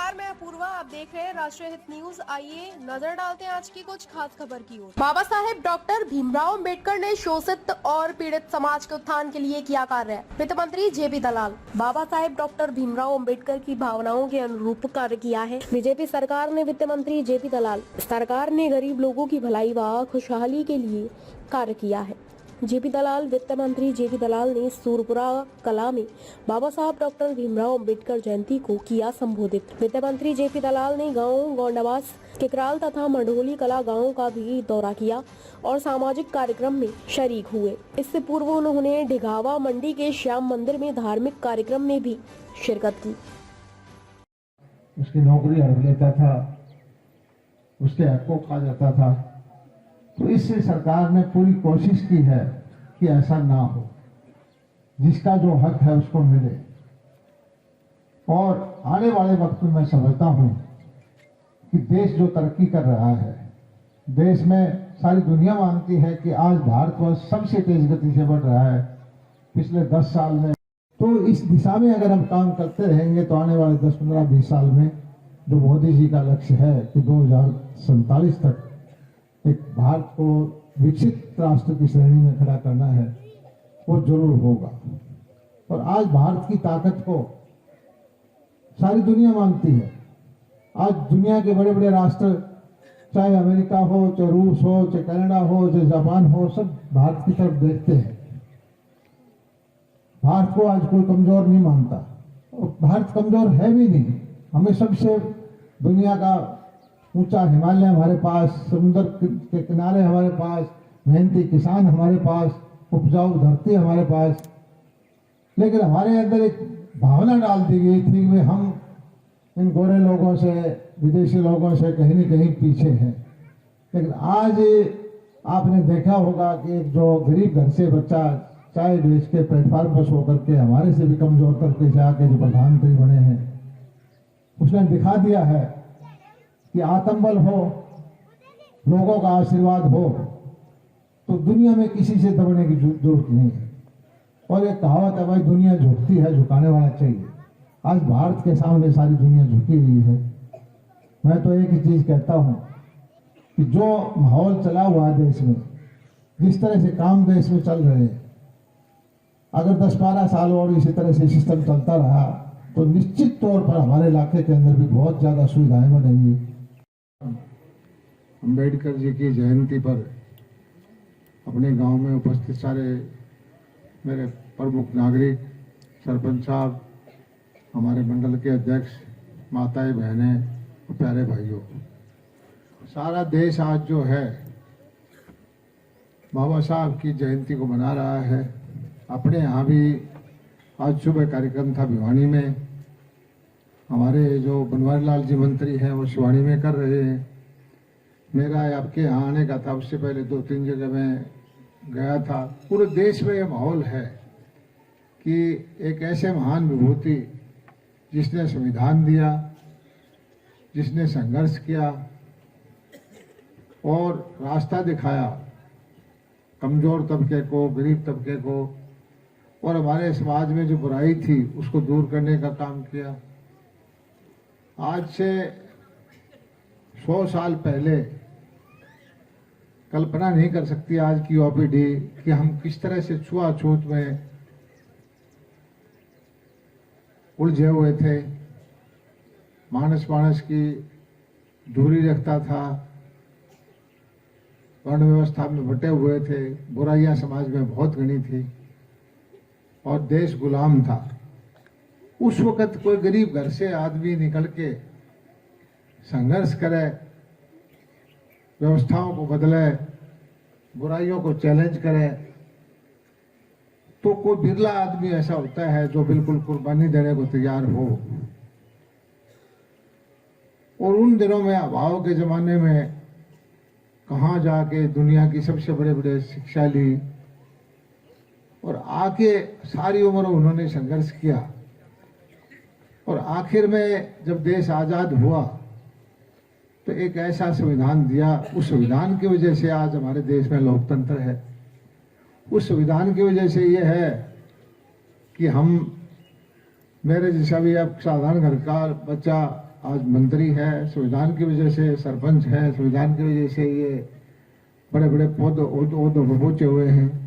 नमस्कार, मैं अपूर्वा। आप देख रहे हैं राष्ट्रीय हित न्यूज। आइए नजर डालते हैं आज की कुछ खास खबर की ओर। बाबा साहेब डॉक्टर भीमराव अंबेडकर ने शोषित और पीड़ित समाज के उत्थान के लिए किया कार्य। वित्त मंत्री जेपी दलाल। बाबा साहेब डॉक्टर भीमराव अंबेडकर की भावनाओं के अनुरूप कार्य किया है। बीजेपी सरकार ने वित्त मंत्री जेपी दलाल सरकार ने गरीब लोगों की भलाई व खुशहाली के लिए कार्य किया है। जेपी दलाल वित्त मंत्री जेपी दलाल ने सूरपुरा कला में बाबा साहब डॉक्टर भीमराव अंबेडकर जयंती को किया संबोधित। वित्त मंत्री जेपी दलाल ने गांव गोंडावास किकराल तथा मंडोली कला गांवों का भी दौरा किया और सामाजिक कार्यक्रम में शरीक हुए। इससे पूर्व उन्होंने ढिघावा मंडी के श्याम मंदिर में धार्मिक कार्यक्रम में भी शिरकत की। उसकी नौकरी हड़प लेता था, उसके हक को खा जाता था, तो इससे सरकार ने पूरी कोशिश की है कि ऐसा ना हो, जिसका जो हक है उसको मिले। और आने वाले वक्त में मैं समझता हूं कि देश जो तरक्की कर रहा है, देश में सारी दुनिया मानती है कि आज भारतवर्ष सबसे तेज गति से बढ़ रहा है पिछले 10 साल में। तो इस दिशा में अगर हम काम करते रहेंगे तो आने वाले 10, 15, 20 साल में जो मोदी जी का लक्ष्य है कि 2047 तक एक भारत को विकसित राष्ट्र की श्रेणी में खड़ा करना है, वो जरूर होगा। और आज भारत की ताकत को सारी दुनिया मानती है। आज दुनिया के बड़े बड़े राष्ट्र, चाहे अमेरिका हो, चाहे रूस हो, चाहे कनाडा हो, चाहे जापान हो, सब भारत की तरफ देखते हैं। भारत को आज कोई कमजोर नहीं मानता और भारत कमजोर है भी नहीं। हमें सबसे दुनिया का ऊंचा हिमालय हमारे पास, समुद्र के किनारे हमारे पास, मेहनती किसान हमारे पास, उपजाऊ धरती हमारे पास। लेकिन हमारे अंदर एक भावना डाल दी गई थी कि हम इन गोरे लोगों से, विदेशी लोगों से कहीं न कहीं पीछे हैं। लेकिन आज आपने देखा होगा कि एक जो गरीब घर से बच्चा चाय बेच के प्लेटफार्म पर सो करके हमारे से भी कमजोर तबके से आके जो प्रधानमंत्री बने हैं, उसने दिखा दिया है कि आत्मबल हो, लोगों का आशीर्वाद हो, तो दुनिया में किसी से दबने की जरूरत नहीं है। और एक कहावत है, भाई दुनिया झुकती है, झुकाने वाला चाहिए। आज भारत के सामने सारी दुनिया झुकी हुई है। मैं तो एक ही चीज कहता हूं कि जो माहौल चला हुआ है देश में, जिस तरह से काम देश में चल रहे हैं, अगर 10-12 साल और इसी तरह से सिस्टम चलता रहा तो निश्चित तौर पर हमारे इलाके के अंदर भी बहुत ज्यादा सुविधाएं बढ़ेंगी। अंबेडकर जी की जयंती पर अपने गांव में उपस्थित सारे मेरे प्रमुख नागरिक, सरपंच साहब, हमारे मंडल के अध्यक्ष, माताएं, बहनें और प्यारे भाइयों, सारा देश आज जो है बाबा साहब की जयंती को मना रहा है। अपने यहाँ भी आज सुबह कार्यक्रम था भिवानी में। हमारे जो बनवारी लाल जी मंत्री हैं वो शिवानी में कर रहे हैं। मेरा आपके यहाँ आने का था, उससे पहले 2-3 जगह मैं गया था। पूरे देश में ये माहौल है कि एक ऐसे महान विभूति जिसने संविधान दिया, जिसने संघर्ष किया और रास्ता दिखाया कमजोर तबके को, गरीब तबके को, और हमारे समाज में जो बुराई थी उसको दूर करने का काम किया। आज से 100 साल पहले कल्पना नहीं कर सकती आज की ओपीडी कि हम किस तरह से छुआछूत में उलझे हुए थे। मानस मानस की दूरी रखता था, वर्ण व्यवस्था में बटे हुए थे, बुराइयां समाज में बहुत घनी थी और देश गुलाम था। उस वक्त कोई गरीब घर से आदमी निकल के संघर्ष करे, व्यवस्थाओं को बदले, बुराइयों को चैलेंज करे, तो कोई बिरला आदमी ऐसा होता है जो बिल्कुल कुर्बानी देने को तैयार हो। और उन दिनों में अभाव के जमाने में कहाँ जाके दुनिया की सबसे बड़े बड़े शिक्षा ली और आके सारी उम्र उन्होंने संघर्ष किया। और आखिर में जब देश आजाद हुआ तो एक ऐसा संविधान दिया, उस संविधान की वजह से आज हमारे देश में लोकतंत्र है। उस संविधान की वजह से यह है कि हम मेरे जैसा भी अब साधारण घर का बच्चा आज मंत्री है, संविधान की वजह से सरपंच है, संविधान की वजह से ये बड़े बड़े पद ओहदों पर पहुंचे हुए हैं।